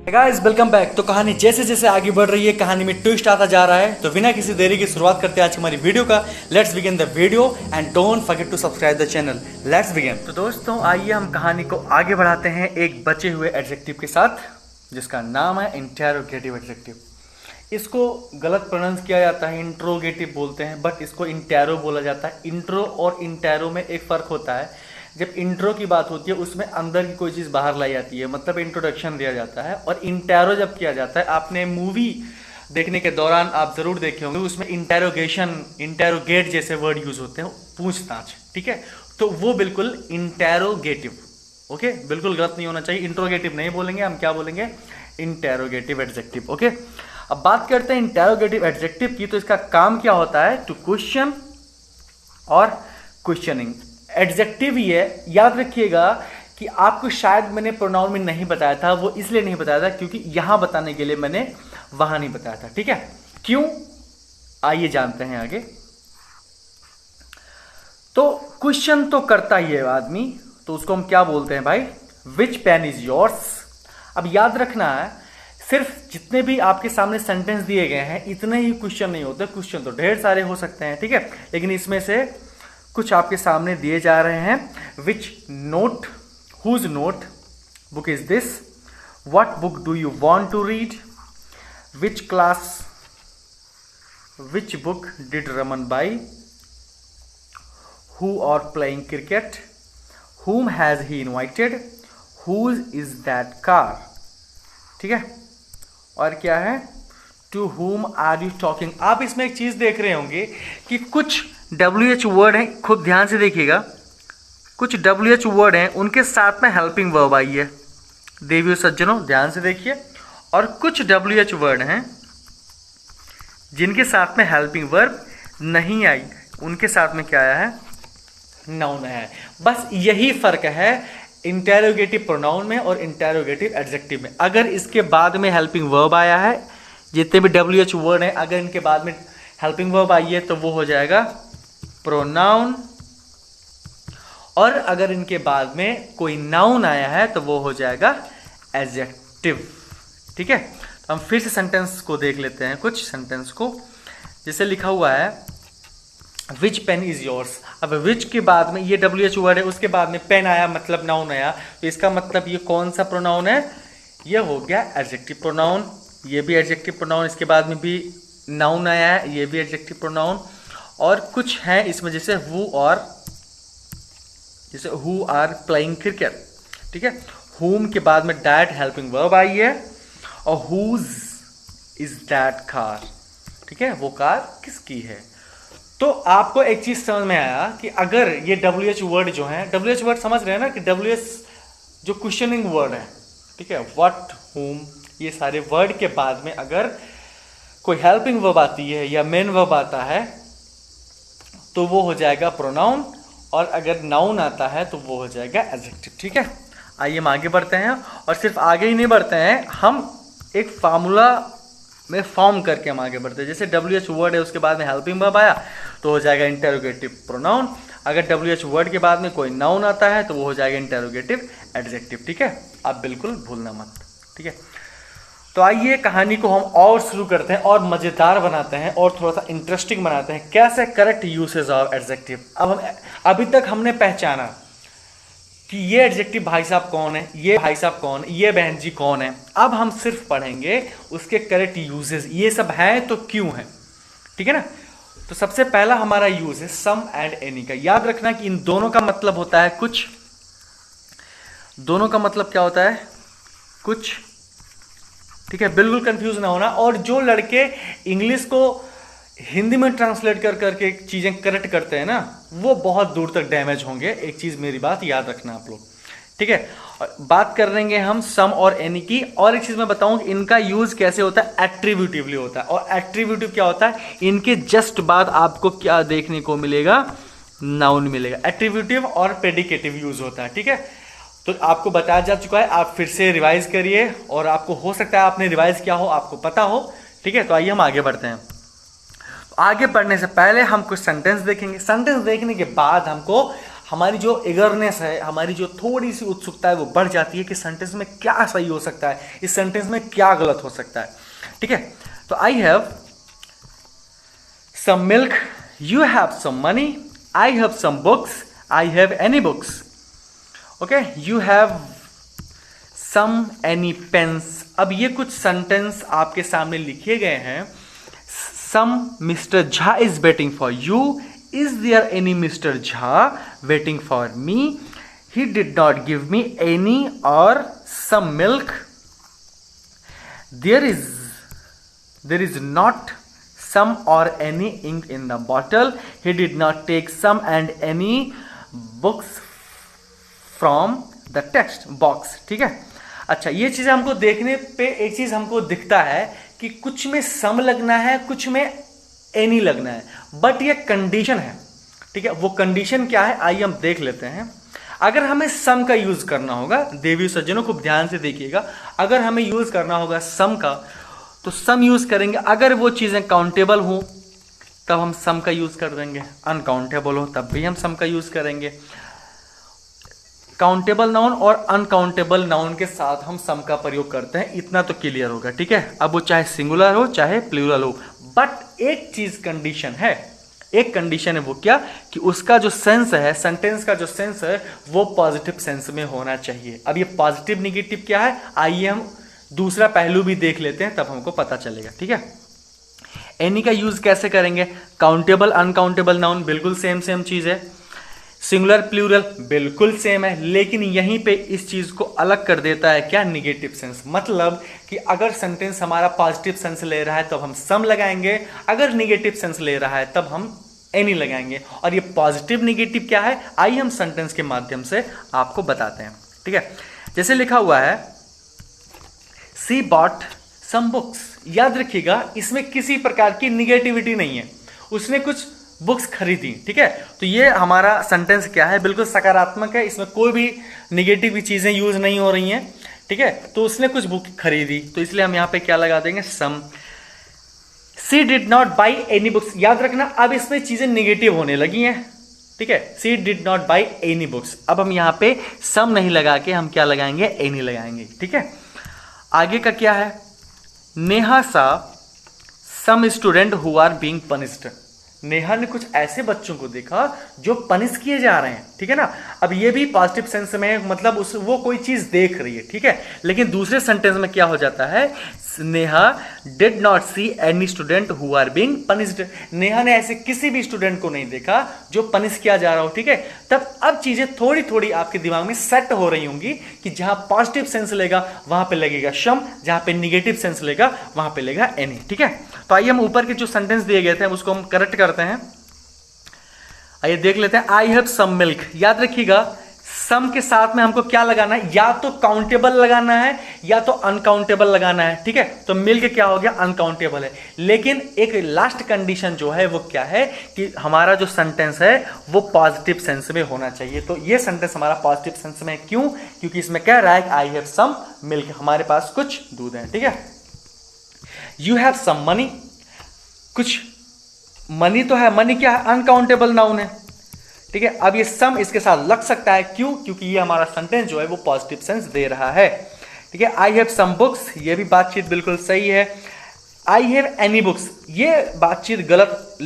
Guys welcome back. तो कहानी जैसे जैसे आगे बढ़ रही है, कहानी में ट्विस्ट आता जा रहा है। तो बिना किसी देरी की शुरुआत करते हैं आज की हमारी वीडियो का। Let's begin the video and don't forget to subscribe the channel. Let's begin. तो दोस्तों आइए हम कहानी को आगे बढ़ाते हैं एक बचे हुए एडजेक्टिव के साथ, जिसका नाम है इंटेरोगेटिव एडजेक्टिव। इसको गलत प्रोनाउंस किया जाता है, इंट्रोगेटिव बोलते हैं, बट इसको इंटेरो बोला जाता है। इंट्रो और इंटेरो में एक फ़र्क होता है। जब इंट्रो की बात होती है उसमें अंदर की कोई चीज़ बाहर लाई जाती है, मतलब इंट्रोडक्शन दिया जाता है। और इंटेरो जब किया जाता है, आपने मूवी देखने के दौरान आप ज़रूर देखे होंगे, उसमें इंटेरोगेशन, इंटेरोगेट जैसे वर्ड यूज़ होते हैं, पूछताछ, ठीक है। तो वो बिल्कुल इंटेरोगेटिव, ओके, बिल्कुल गलत नहीं होना चाहिए। इंट्रोगेटिव नहीं बोलेंगे, हम क्या बोलेंगे, इंटेरोगेटिव एडजेक्टिव, ओके। अब बात करते हैं इंटेरोगेटिव एडजेक्टिव की। तो इसका काम क्या होता है, टू क्वेश्चन और क्वेश्चनिंग। एडजेक्टिव ही है, याद रखिएगा कि आपको शायद मैंने प्रोनाउन में नहीं बताया था। वो इसलिए नहीं बताया था क्योंकि यहां बताने के लिए मैंने वहां नहीं बताया था, ठीक है। क्यों, आइए जानते हैं आगे। तो क्वेश्चन तो करता ही है आदमी, तो उसको हम क्या बोलते हैं भाई, विच पेन इज योर्स। अब याद रखना है, सिर्फ जितने भी आपके सामने सेंटेंस दिए गए हैं इतने ही क्वेश्चन नहीं होते। क्वेश्चन तो ढेर सारे हो सकते हैं, ठीक है, लेकिन इसमें से कुछ आपके सामने दिए जा रहे हैं। Which note, whose notebook is this, what book do you want to read, which class, which book did Raman buy, who are playing cricket, whom has he invited, whose is that car, ठीक है। और क्या है, to whom are you talking। आप इसमें एक चीज देख रहे होंगे कि कुछ WH वर्ड हैं, खुद ध्यान से देखिएगा। कुछ WH वर्ड हैं, उनके साथ में हेल्पिंग वर्ब आई है। देवियों सज्जनों ध्यान से देखिए। और कुछ WH वर्ड हैं जिनके साथ में हेल्पिंग वर्ब नहीं आई, उनके साथ में क्या आया है, नाउन है। बस यही फर्क है इंटेरोगेटिव प्रोनाउन में और इंटेरोगेटिव एडजेक्टिव में। अगर इसके बाद में हेल्पिंग वर्ब आया है, जितने भी WH वर्ड हैं, अगर इनके बाद में हेल्पिंग वर्ब आई है तो वो हो जाएगा प्रोनाउन। और अगर इनके बाद में कोई नाउन आया है तो वो हो जाएगा एडजेक्टिव, ठीक है। तो हम फिर से सेंटेंस को देख लेते हैं, कुछ सेंटेंस को। जैसे लिखा हुआ है विच पेन इज योर्स। अब विच के बाद में ये WH वर्ड है, उसके बाद में पेन आया, मतलब नाउन आया, तो इसका मतलब ये कौन सा प्रोनाउन है, ये हो गया एडजेक्टिव प्रोनाउन। ये भी एडजेक्टिव प्रोनाउन, इसके बाद में भी नाउन आया है, ये भी एडजेक्टिव प्रोनाउन। और कुछ है इसमें जैसे हु आर प्लेइंग क्रिकेट, ठीक है। हुम के बाद में दैट हेल्पिंग वर्ब आई है, और हुज इज दैट कार, ठीक है, वो कार किसकी है। तो आपको एक चीज समझ में आया कि अगर ये WH वर्ड जो है, WH वर्ड समझ रहे हैं ना, कि WH जो क्वेश्चनिंग वर्ड है, ठीक है, व्हाट, हुम, ये सारे वर्ड के बाद में अगर कोई हेल्पिंग वर्ब आती है या मेन वर्ब आता है तो वो हो जाएगा प्रोनाउन, और अगर नाउन आता है तो वो हो जाएगा एडजेक्टिव, ठीक है। आइए हम आगे बढ़ते हैं, और सिर्फ आगे ही नहीं बढ़ते हैं, हम एक फार्मूला में फॉर्म करके हम आगे बढ़ते हैं। जैसे WH वर्ड है, उसके बाद में हेल्पिंग वर्ब आया तो हो जाएगा इंटेरोगेटिव प्रोनाउन। अगर WH वर्ड के बाद में कोई नाउन आता है तो वो हो जाएगा इंटेरोगेटिव एडजेक्टिव, ठीक है। आप बिल्कुल भूलना मत, ठीक है। तो आइए कहानी को हम और शुरू करते हैं और मज़ेदार बनाते हैं और थोड़ा सा इंटरेस्टिंग बनाते हैं। कैसे करेक्ट यूसेज ऑफ एडजेक्टिव। अब अभी तक हमने पहचाना कि ये एडजेक्टिव भाई साहब कौन है, ये भाई साहब कौन है, ये बहन जी कौन है। अब हम सिर्फ पढ़ेंगे उसके करेक्ट यूजेस, ये सब हैं तो क्यों हैं, ठीक है ना। तो सबसे पहला हमारा यूज है सम एंड एनी का। याद रखना कि इन दोनों का मतलब होता है कुछ, दोनों का मतलब क्या होता है, कुछ, ठीक है, बिल्कुल कंफ्यूज ना होना। और जो लड़के इंग्लिश को हिंदी में ट्रांसलेट कर करके चीजें करेक्ट करते हैं ना, वो बहुत दूर तक डैमेज होंगे। एक चीज मेरी बात याद रखना आप लोग, ठीक है। बात कर लेंगे हम सम और एनी की। और एक चीज मैं बताऊं कि इनका यूज कैसे होता है, एट्रीब्यूटिवली होता है। और एट्रीब्यूटिव क्या होता है, इनके जस्ट बाद आपको क्या देखने को मिलेगा, नाउन मिलेगा। एट्रीब्यूटिव और प्रेडिकेटिव यूज होता है, ठीक है। तो आपको बताया जा चुका है, आप फिर से रिवाइज करिए, और आपको हो सकता है आपने रिवाइज किया हो, आपको पता हो, ठीक है। तो आइए हम आगे बढ़ते हैं। आगे बढ़ने से पहले हम कुछ सेंटेंस देखेंगे। सेंटेंस देखने के बाद हमको हमारी जो एगरनेस है, हमारी जो थोड़ी सी उत्सुकता है वो बढ़ जाती है कि सेंटेंस में क्या सही हो सकता है, इस सेंटेंस में क्या गलत हो सकता है। ठीक है, तो I have some milk, you have some money, I have some books, I have any books. Okay, you have some any pens. अब ये कुछ सेंटेंस आपके सामने लिखे गए हैं। Some mister Jha is waiting for you, is there any mister Jha waiting for me, he did not give me any और some milk, there is not some और any ink in the bottle, he did not take some and any books from the text box. ठीक है, अच्छा, ये चीज़ हमको देखने पे एक चीज़ हमको दिखता है कि कुछ में सम लगना है, कुछ में एनी लगना है, बट ये कंडीशन है। ठीक है, वो कंडीशन क्या है आइए हम देख लेते हैं। अगर हमें सम का यूज करना होगा, देवी सज्जनों को ध्यान से देखिएगा, अगर हमें यूज करना होगा सम का तो सम यूज करेंगे। अगर वो चीज़ें काउंटेबल हों तब हम सम का यूज कर देंगे, अनकाउंटेबल हो तब भी हम सम का यूज करेंगे। काउंटेबल नाउन और अनकाउंटेबल नाउन के साथ हम सम का प्रयोग करते हैं, इतना तो क्लियर होगा। ठीक है, अब वो चाहे सिंगुलर हो चाहे प्लूरल हो, बट एक चीज कंडीशन है, एक कंडीशन है, वो क्या कि उसका जो सेंस है, सेंटेंस का जो सेंस है वो पॉजिटिव सेंस में होना चाहिए। अब ये पॉजिटिव निगेटिव क्या है आइए हम दूसरा पहलू भी देख लेते हैं, तब हमको पता चलेगा। ठीक है, एनी का यूज कैसे करेंगे? काउंटेबल अनकाउंटेबल नाउन बिल्कुल सेम चीज है, सिंगुलर प्लूरल बिल्कुल सेम है, लेकिन यहीं पे इस चीज को अलग कर देता है क्या? Negative sense. मतलब कि अगर सेंटेंस हमारा पॉजिटिव सेंस ले रहा है तब हम सम लगाएंगे, अगर निगेटिव सेंस ले रहा है तब हम एनी लगाएंगे। और ये पॉजिटिव निगेटिव क्या है आइए हम सेंटेंस के माध्यम से आपको बताते हैं। ठीक है, जैसे लिखा हुआ है सी बॉट सम बुक्स। याद रखिएगा इसमें किसी प्रकार की निगेटिविटी नहीं है, उसने कुछ बुक्स खरीदी। ठीक है, तो ये हमारा सेंटेंस क्या है? बिल्कुल सकारात्मक है, इसमें कोई भी निगेटिव चीजें यूज नहीं हो रही हैं। ठीक है, तो उसने कुछ बुक खरीदी, तो इसलिए हम यहां पे क्या लगा देंगे? Some. She did not buy any books. याद रखना अब इसमें चीजें निगेटिव होने लगी हैं। ठीक है, she did not buy any books. अब हम यहां पे सम नहीं लगा के हम क्या लगाएंगे? एनी लगाएंगे। ठीक है, आगे का क्या है? Neha saw some student who are being punished. Neha ने कुछ ऐसे बच्चों को देखा जो पनिश किए जा रहे हैं। ठीक है ना, अब ये भी पॉजिटिव सेंस में, मतलब वो कोई चीज देख रही है। ठीक है, लेकिन दूसरे सेंटेंस में क्या हो जाता है? Neha did not see any student who are being punished. Neha ने ऐसे किसी भी स्टूडेंट को नहीं देखा जो पनिश किया जा रहा हो। ठीक है, तब अब चीजें थोड़ी थोड़ी आपके दिमाग में सेट हो रही होंगी कि जहां पॉजिटिव सेंस लेगा वहां पे लगेगा शम, जहां पे निगेटिव सेंस लेगा वहां पे लेगा एनी। ठीक है, तो आइए हम ऊपर के जो सेंटेंस दिए गए थे उसको हम करेक्ट करते हैं। आइए देख लेते हैं। I have some milk. याद रखिएगा सम के साथ में हमको क्या लगाना है? या तो काउंटेबल लगाना है या तो अनकाउंटेबल लगाना है। ठीक है, तो मिल्क क्या हो गया? अनकाउंटेबल है। लेकिन एक लास्ट कंडीशन जो है वो क्या है कि हमारा जो सेंटेंस है वो पॉजिटिव सेंस में होना चाहिए। तो ये सेंटेंस हमारा पॉजिटिव सेंस में है। क्यों? क्योंकि इसमें कह रहा है कि आई हैव सम मिल्क, हमारे पास कुछ दूध है। ठीक है, यू हैव सम मनी। कुछ मनी तो है, मनी क्या है? अनकाउंटेबल नाउन है। ठीक है, अब ये सम इसके साथ लग सकता है। क्यों? क्योंकि ये हमारा सेंटेंस जो है वो पॉजिटिव सेंस दे रहा है। ठीक है, आई हैव सम बुक्स, ये भी बातचीत बिल्कुल सही है। आई हैव एनी बुक्स, ये बातचीत गलत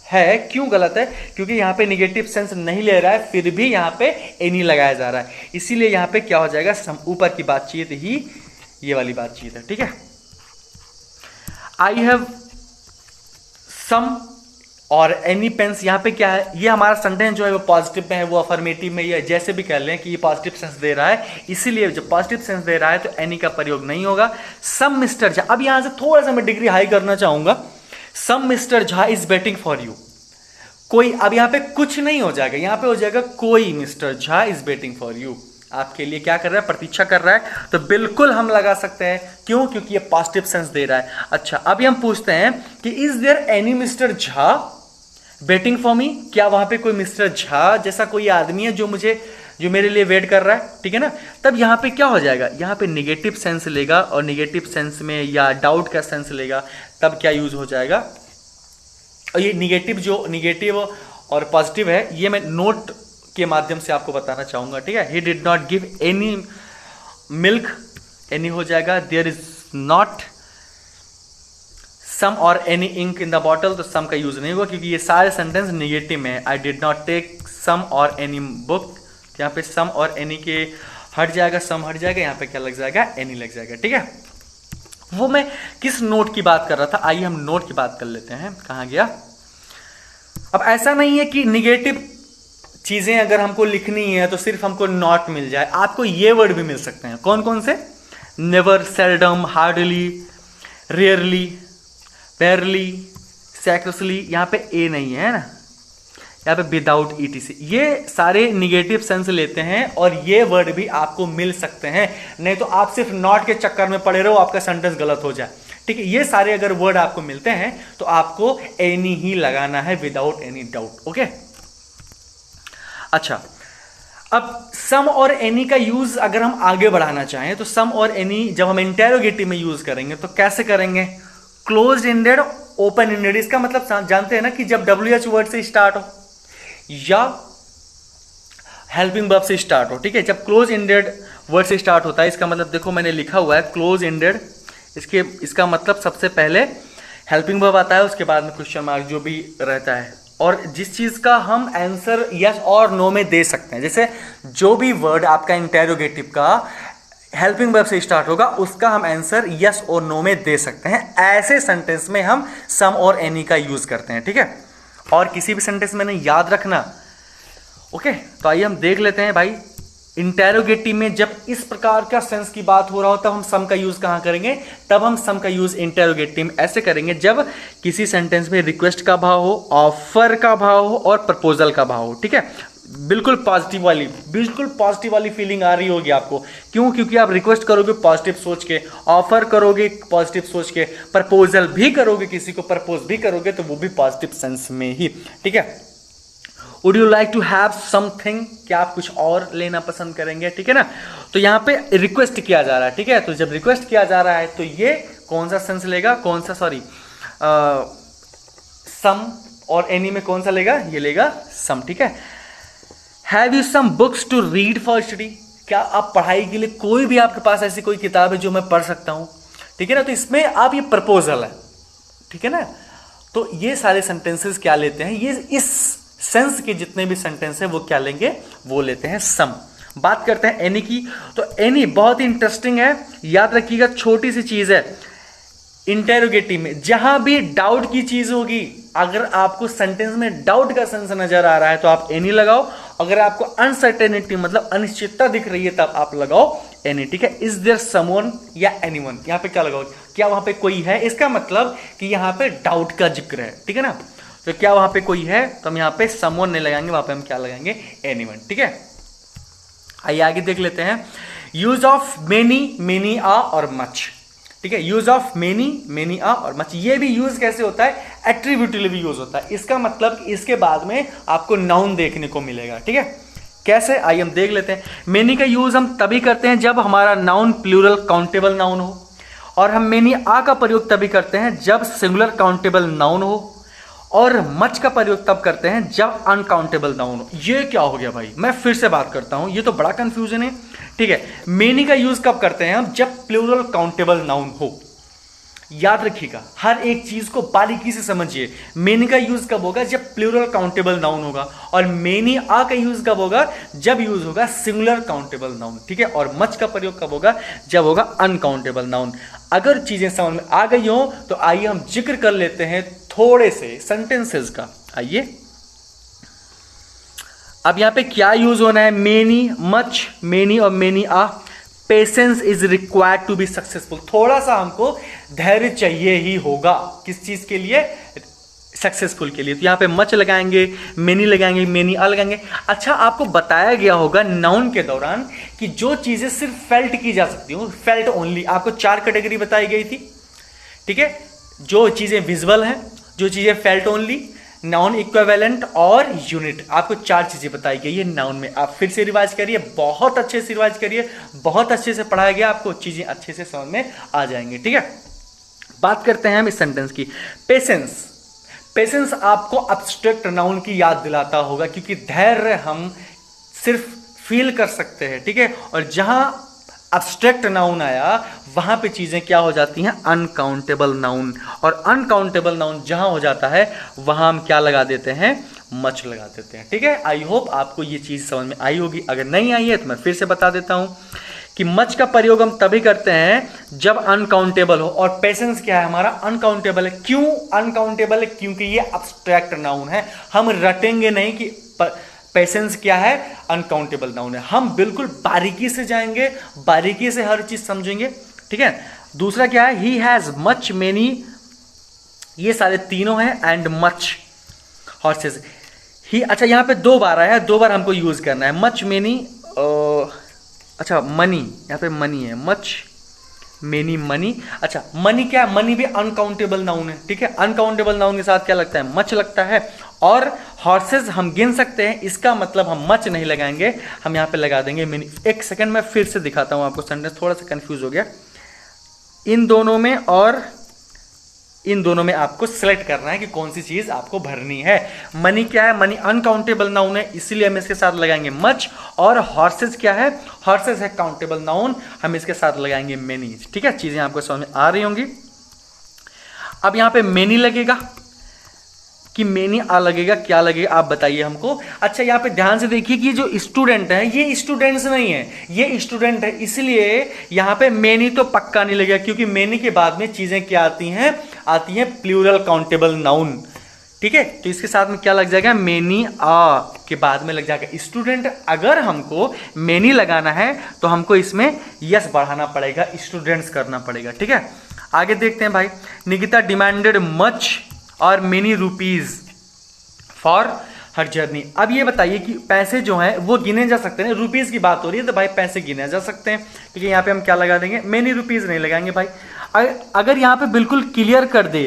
है। क्यों गलत है? क्योंकि यहां पे निगेटिव सेंस नहीं ले रहा है, फिर भी यहां पे एनी लगाया जा रहा है, इसीलिए यहां पे क्या हो जाएगा? सम। ऊपर की बातचीत ही ये वाली बातचीत है। ठीक है, आई हैव सम और एनी पेंस, यहां पे क्या है? ये हमारा सेंटेंस जो है वो पॉजिटिव में है, वो अफर्मेटिव में, या जैसे भी कह लें कि ये पॉजिटिव सेंस दे रहा है, इसीलिए जब पॉजिटिव सेंस दे रहा है तो एनी का प्रयोग नहीं होगा। सम मिस्टर झा, अब यहां से थोड़ा सा मैं डिग्री हाई करना चाहूंगा। Some mister Jha is waiting for you. कोई, अब यहां पे कुछ नहीं हो जाएगा, यहां पे हो जाएगा कोई mister Jha is waiting for you, आपके लिए क्या कर रहा है? प्रतीक्षा कर रहा है। तो बिल्कुल हम लगा सकते हैं। क्यों? क्योंकि ये पॉजिटिव सेंस दे रहा है। अच्छा, अभी हम पूछते हैं कि is there any mister Jha waiting for me. क्या वहां पे कोई मिस्टर झा जैसा कोई आदमी है जो मेरे लिए वेट कर रहा है? ठीक है ना, तब यहां पे क्या हो जाएगा? यहां पे निगेटिव सेंस लेगा, और निगेटिव सेंस में या डाउट का सेंस लेगा, तब क्या यूज हो जाएगा? और ये निगेटिव और पॉजिटिव है, ये मैं नोट के माध्यम से आपको बताना चाहूंगा, ठीक है। He did not give any milk, any हो जाएगा, देयर इज नॉट सम और any ink in the bottle, तो सम का यूज नहीं होगा क्योंकि ये सारे सेंटेंस निगेटिव में है। I did not take some और एनी बुक, यहाँ पे सम और एनी के हट जाएगा, सम हट जाएगा, यहाँ पे क्या लग जाएगा, एनी लग जाएगा, ठीक है। वो मैं किस नोट की बात कर रहा था, आइए हम नोट की बात कर लेते हैं, कहाँ गया। अब ऐसा नहीं है कि निगेटिव चीजें अगर हमको लिखनी है तो सिर्फ हमको नॉट मिल जाए, आपको ये वर्ड भी मिल सकते हैं। कौन कौन से? नेवर, सेल्डम, हार्डली, रेयरली, पेयरली, सैक्रोसली, यहाँ पे ए नहीं है ना, यहाँ पे विदाउट ईटीसी, ये सारे निगेटिव सेंस लेते हैं और ये वर्ड भी आपको मिल सकते हैं। नहीं तो आप सिर्फ नॉट के चक्कर में पड़े रहो, आपका सेंटेंस गलत हो जाए, ठीक है। ये सारे अगर वर्ड आपको मिलते हैं तो आपको एनी ही लगाना है, विदाउट एनी डाउट, ओके। अच्छा, अब सम और एनी का यूज अगर हम आगे बढ़ाना चाहें तो सम और एनी जब हम इंटेरोगेटिव में यूज करेंगे तो कैसे करेंगे? Close ended, open ended. इसका मतलब जानते हैं ना कि जब WH वर्ड से स्टार्ट हो या हेल्पिंग वर्ब से स्टार्ट हो, ठीक है। जब क्लोज इंडेड वर्ड से स्टार्ट होता है, इसका मतलब देखो मैंने लिखा हुआ है क्लोज इंडेड, इसका मतलब सबसे पहले हेल्पिंग वर्ब आता है, उसके बाद में क्वेश्चन मार्क जो भी रहता है, और जिस चीज का हम आंसर यस और नो में दे सकते हैं। जैसे जो भी वर्ड आपका इंटेरोगेटिव का हेल्पिंग वर्ब से स्टार्ट होगा उसका हम आंसर यस और नो में दे सकते हैं, ऐसे सेंटेंस में हम सम और एनी का यूज करते हैं, ठीक है। और किसी भी सेंटेंस में नहीं, याद रखना, ओके। तो आइए हम देख लेते हैं भाई, इंटेरोगेटिव में जब इस प्रकार का सेंस की बात हो रहा हो तब हम सम का यूज कहां करेंगे? तब हम सम का यूज इंटेरोगेटिव में ऐसे करेंगे जब किसी सेंटेंस में रिक्वेस्ट का भाव हो, ऑफर का भाव हो और प्रपोजल का भाव हो, ठीक है। बिल्कुल पॉजिटिव वाली फीलिंग आ रही होगी आपको। क्यों? क्योंकि आप रिक्वेस्ट करोगे पॉजिटिव सोच के, ऑफर करोगे पॉजिटिव सोच के, प्रपोजल भी करोगे, किसी को प्रपोज भी करोगे तो वो भी पॉजिटिव सेंस में ही, ठीक है। Would you like to have something, क्या आप कुछ और लेना पसंद करेंगे, ठीक है ना। तो यहां पे रिक्वेस्ट किया जा रहा है, ठीक है। तो जब रिक्वेस्ट किया जा रहा है तो ये कौन सा सेंस लेगा, सम, और एनी में कौन सा लेगा? ये लेगा सम, ठीक है। Have you some books to read for study, क्या आप पढ़ाई के लिए कोई भी आपके पास ऐसी कोई किताब है जो मैं पढ़ सकता हूं, ठीक है ना। तो इसमें आप ये प्रपोजल है, ठीक है ना। तो ये सारे सेंटेंसेस क्या लेते हैं, ये इस सेंस के जितने भी सेंटेंस है वो क्या लेंगे, वो लेते हैं सम। बात करते हैं एनी की, तो एनी बहुत ही इंटरेस्टिंग है, याद रखिएगा, छोटी सी चीज है। इंटेरोगेटिव में जहां भी डाउट की चीज होगी, अगर आपको सेंटेंस में डाउट का सेंस नजर आ रहा है तो आप एनी लगाओ, अगर आपको अनसर्टेनिटी मतलब अनिश्चितता दिख रही है तब आप लगाओ एनी, ठीक है। इज देयर समवन या एनीवन, यहां पे क्या लगाओ, क्या वहां पे कोई है, इसका मतलब कि यहां पे डाउट का जिक्र है, ठीक है ना। तो क्या वहां पे कोई है, तो हम यहां पे समवन नहीं लगाएंगे, वहां पे हम क्या लगाएंगे, एनीवन, ठीक है। आइए आगे देख लेते हैं, यूज ऑफ मेनी आ और मच, ठीक है। यूज ऑफ मेनी आ और मच, ये भी यूज कैसे होता है, एट्रीब्यूटिव यूज होता है। इसका मतलब इसके बाद में आपको नाउन देखने को मिलेगा, ठीक है। कैसे, आइए हम देख लेते हैं। मेनी का यूज हम तभी करते हैं जब हमारा नाउन प्लूरल काउंटेबल नाउन हो, और हम मेनी आ का प्रयोग तभी करते हैं जब सिंगुलर काउंटेबल नाउन हो, और मच का प्रयोग तब करते हैं जब अनकाउंटेबल नाउन हो। ये क्या हो गया भाई, मैं फिर से बात करता हूं, ये तो बड़ा कंफ्यूजन है, ठीक है। मेनी का यूज कब करते हैं हम, जब प्लूरल काउंटेबल नाउन हो। याद रखिएगा, हर एक चीज को बारीकी से समझिए। मेनी का यूज कब होगा, जब प्लूरल काउंटेबल नाउन होगा, और मेनी आ का यूज कब होगा, जब यूज होगा सिंगुलर काउंटेबल नाउन, ठीक है। और मच का प्रयोग कब होगा, जब होगा अनकाउंटेबल नाउन। अगर चीजें समझ में आ गई हो तो आइए हम जिक्र कर लेते हैं थोड़े से सेंटेंसेस का। आइए, अब यहां पे क्या यूज होना है, मेनी, मच, मेनी और मेनी आ। Patience is required to be successful, थोड़ा सा हमको धैर्य चाहिए ही होगा, किस चीज के लिए, सक्सेसफुल के लिए। तो यहां पे मच लगाएंगे, मेनी लगाएंगे, मेनी आ लगाएंगे। अच्छा, आपको बताया गया होगा नाउन के दौरान कि जो चीजें सिर्फ फेल्ट की जा सकती हो, फेल्ट ओनली, आपको 4 कैटेगरी बताई गई थी, ठीक है। जो चीजें विजुअल हैं, जो चीजें फेल्ट ओनली, नाउन इक्विवेलेंट और यूनिट, आपको 4 चीजें बताई गई है नाउन में। आप फिर से रिवाइज करिए, बहुत अच्छे से रिवाइज करिए, बहुत अच्छे से पढ़ाया गया, आपको चीजें अच्छे से समझ में आ जाएंगी, ठीक है। बात करते हैं हम इस सेंटेंस की। पेशेंस आपको अब्स्ट्रैक्ट नाउन की याद दिलाता होगा, क्योंकि धैर्य हम सिर्फ फील कर सकते हैं, ठीक है। और जहां अब्स्ट्रैक्ट नाउन आया वहां पे चीजें क्या हो जाती हैं, अनकाउंटेबल नाउन। और अनकाउंटेबल नाउन जहां हो जाता है वहां हम क्या लगा देते हैं, मच लगा देते हैं, ठीक है। आई होप आपको ये चीज समझ में आई होगी। अगर नहीं आई है तो मैं फिर से बता देता हूं कि मच का प्रयोग हम तभी करते हैं जब अनकाउंटेबल हो। और पेशेंस क्या है हमारा, अनकाउंटेबल है। क्यों अनकाउंटेबल है, क्योंकि ये अब्स्ट्रैक्ट नाउन है। हम रटेंगे नहीं कि पेशेंस क्या है, अनकाउंटेबल नाउन है। हम बिल्कुल बारीकी से जाएंगे, बारीकी से हर चीज समझेंगे, ठीक है। दूसरा क्या है, ही हैज मच मेनी, ये सारे तीनों हैं, एंड मच हॉर्सेस ही। अच्छा यहाँ पे 2 बार आया है, 2 बार हमको यूज करना है। मच मेनी, अच्छा मनी, यहाँ पे मनी है, मच मेनी मनी। अच्छा मनी क्या है, मनी भी अनकाउंटेबल नाउन है, ठीक है। अनकाउंटेबल नाउन के साथ क्या लगता है, मच लगता है। और हॉर्सेस हम गिन सकते हैं, इसका मतलब हम मच नहीं लगाएंगे, हम यहाँ पे लगा देंगे मेनी। एक सेकंड में फिर से दिखाता हूँ आपको, सेंटेंस थोड़ा सा कंफ्यूज हो गया। इन दोनों में और इन दोनों में आपको सिलेक्ट करना है कि कौन सी चीज आपको भरनी है। मनी क्या है, मनी अनकाउंटेबल नाउन है, इसीलिए हम इसके साथ लगाएंगे मच। और हॉर्सेस क्या है, हॉर्सेस है काउंटेबल नाउन, हम इसके साथ लगाएंगे मेनी, ठीक है। चीजें आपको समझ में आ रही होंगी। अब यहां पे मेनी लगेगा कि मेनी आ लगेगा, क्या लगेगा आप बताइए हमको। अच्छा यहाँ पे ध्यान से देखिए कि जो स्टूडेंट है ये स्टूडेंट्स नहीं है, ये स्टूडेंट है, इसलिए यहाँ पे मेनी तो पक्का नहीं लगेगा, क्योंकि मेनी के बाद में चीजें क्या आती हैं, आती हैं प्लूरल काउंटेबल नाउन, ठीक है। तो इसके साथ में क्या लग जाएगा, मेनी आ के बाद में लग जाएगा स्टूडेंट। अगर हमको मेनी लगाना है तो हमको इसमें यस बढ़ाना पड़ेगा, स्टूडेंट्स करना पड़ेगा, ठीक है। आगे देखते हैं भाई, निकिता डिमांडेड मच और many rupees for her journey. अब ये बताइए कि पैसे जो हैं वो गिने जा सकते हैं, रुपीज की बात हो रही है तो भाई पैसे गिने जा सकते हैं, क्योंकि यहाँ पे हम क्या लगा देंगे, मेनी रुपीज नहीं लगाएंगे भाई। अगर यहाँ पे बिल्कुल क्लियर कर दे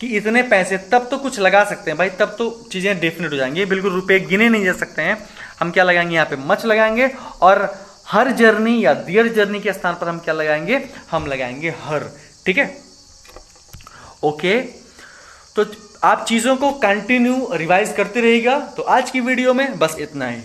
कि इतने पैसे, तब तो कुछ लगा सकते हैं भाई, तब तो चीजें डेफिनेट हो जाएंगी। बिल्कुल रुपए गिने नहीं जा सकते हैं, हम क्या लगाएंगे, यहाँ पे मच लगाएंगे। और हर जर्नी या डियर जर्नी के स्थान पर हम क्या लगाएंगे, हम लगाएंगे हर, ठीक है। ओके, तो आप चीज़ों को कंटिन्यू रिवाइज करते रहिएगा। तो आज की वीडियो में बस इतना ही।